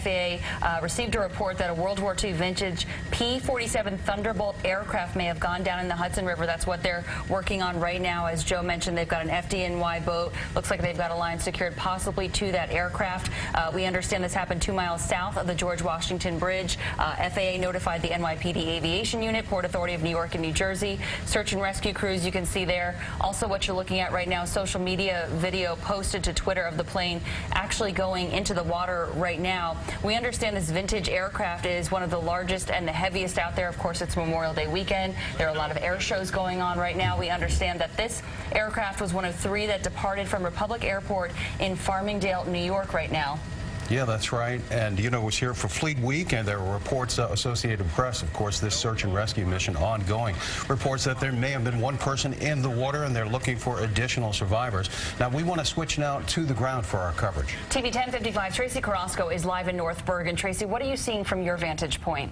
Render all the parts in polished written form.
FAA received a report that a World War II vintage P-47 Thunderbolt aircraft may have gone down in the Hudson River. That's what they're working on right now. As Joe mentioned, they've got an FDNY boat. Looks like they've got a line secured possibly to that aircraft. We understand this happened 2 miles south of the George Washington Bridge. FAA notified the NYPD Aviation Unit, Port Authority of New York and New Jersey. Search and rescue crews you can see there. Also, what you're looking at right now, social media video posted to Twitter of the plane actually going into the water right now. We understand this vintage aircraft is one of the largest and the heaviest out there. Of course, it's Memorial Day weekend. There are a lot of air shows going on right now. We understand that this aircraft was one of 3 that departed from Republic Airport in Farmingdale, New York right now. Yeah, that's right. And, you know, it was here for Fleet Week, and there were reports, Associated Press, of course, this search and rescue mission ongoing. Reports that there may have been 1 person in the water, and they're looking for additional survivors. Now, we want to switch now to the ground for our coverage. TV 1055, Tracee Carrasco is live in North Bergen. Tracee, what are you seeing from your vantage point?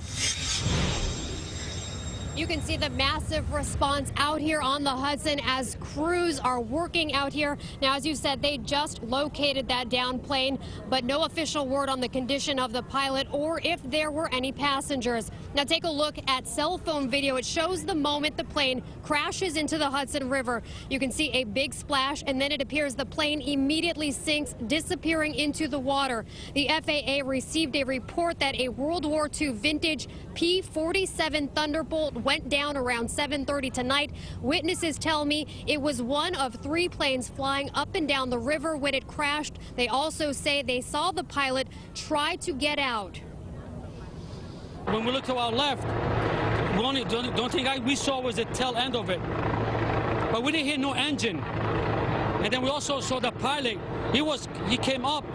You can see the massive response out here on the Hudson as crews are working out here. Now, as you said, they just located that down plane, but no official word on the condition of the pilot or if there were any passengers. Now, take a look at cell phone video. It shows the moment the plane crashes into the Hudson River. You can see a big splash, and then it appears the plane immediately sinks, disappearing into the water. The FAA received a report that a World War II vintage P-47 Thunderbolt went down around 7:30 tonight. Witnesses tell me it was one of 3 planes flying up and down the river when it crashed. They also say they saw the pilot try to get out. When we look to our left, the only thing we saw was the tail end of it. But we didn't hear no engine. And then we also saw the pilot. He came up.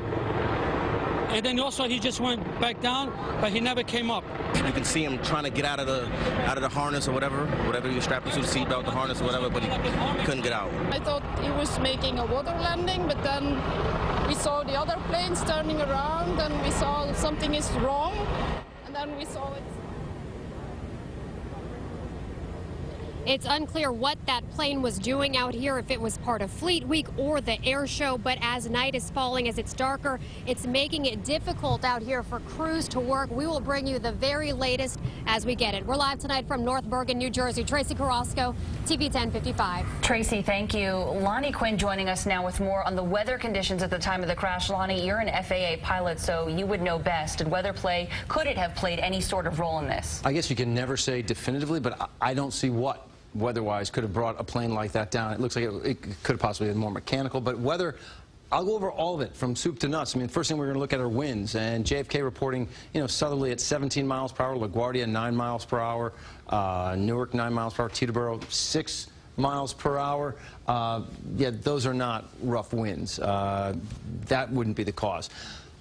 And then also he just went back down, but he never came up. You can see him trying to get out of the harness or whatever he was strapped into the seatbelt, the harness or whatever, but he couldn't get out. I thought he was making a water landing, but then we saw the other planes turning around, and we saw something is wrong, and then we saw it. It's unclear what that plane was doing out here, if it was part of Fleet Week or the air show, but as night is falling, as it's darker, it's making it difficult out here for crews to work. We will bring you the very latest as we get it. We're live tonight from North Bergen, New Jersey. Tracee Carrasco, TV 1055. Tracee, thank you. Lonnie Quinn joining us now with more on the weather conditions at the time of the crash. Lonnie, you're an FAA pilot, so you would know best. Did weather could it have played any sort of role in this? I guess you can never say definitively, but I don't see what weather-wise could have brought a plane like that down. It looks like it could have possibly been more mechanical, but weather, I'll go over all of it from soup to nuts. I mean, first thing we're going to look at are winds, and JFK reporting, you know, southerly at 17 miles per hour, LaGuardia 9 miles per hour, Newark 9 miles per hour, Teterboro 6 miles per hour. Yeah, those are not rough winds. That wouldn't be the cause.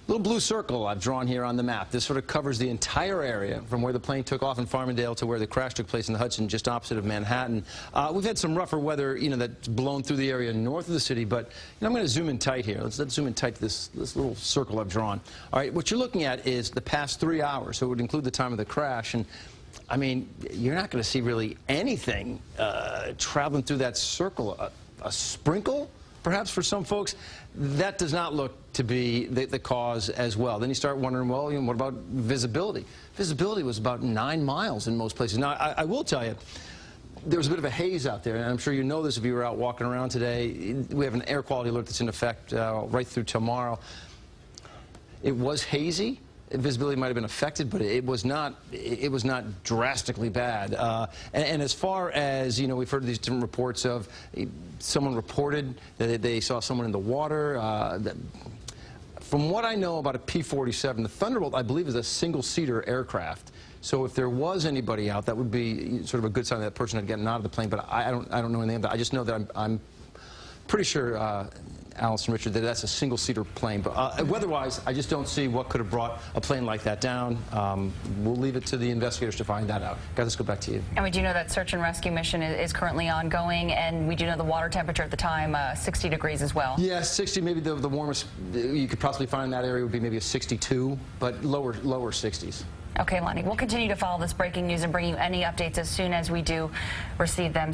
Little blue circle I've drawn here on the map. This sort of covers the entire area from where the plane took off in Farmingdale to where the crash took place in the Hudson, just opposite of Manhattan. We've had some rougher weather, you know, that's blown through the area north of the city, but you know, I'm going to zoom in tight here. Let's zoom in tight to this little circle I've drawn. All right, what you're looking at is the past 3 hours, so it would include the time of the crash. And I mean, you're not going to see really anything traveling through that circle. A sprinkle? Perhaps for some folks, that does not look to be the cause as well. Then you start wondering, well, you know, what about visibility? Visibility was about 9 miles in most places. Now, I will tell you, there was a bit of a haze out there, and I'm sure you know this if you were out walking around today. We have an air quality alert that's in effect right through tomorrow. It was hazy. Visibility might have been affected, but it was not drastically bad. And as far as, you know, we've heard these different reports of someone reported that they saw someone in the water. From what I know about a P-47, the Thunderbolt, I believe, is a single-seater aircraft. So if there was anybody out, that would be sort of a good sign that person had gotten out of the plane. But I don't know anything about it. I just know that I'm pretty sure, Alice and Richard, that that's a single-seater plane. But weather-wise, I just don't see what could have brought a plane like that down. We'll leave it to the investigators to find that out. Guys, let's go back to you. And we do know that search and rescue mission is currently ongoing, and we do know the water temperature at the time, 60 degrees as well. Yeah, 60, maybe the warmest you could possibly find in that area would be maybe a 62, but lower 60s. Okay, Lonnie, we'll continue to follow this breaking news and bring you any updates as soon as we do receive them.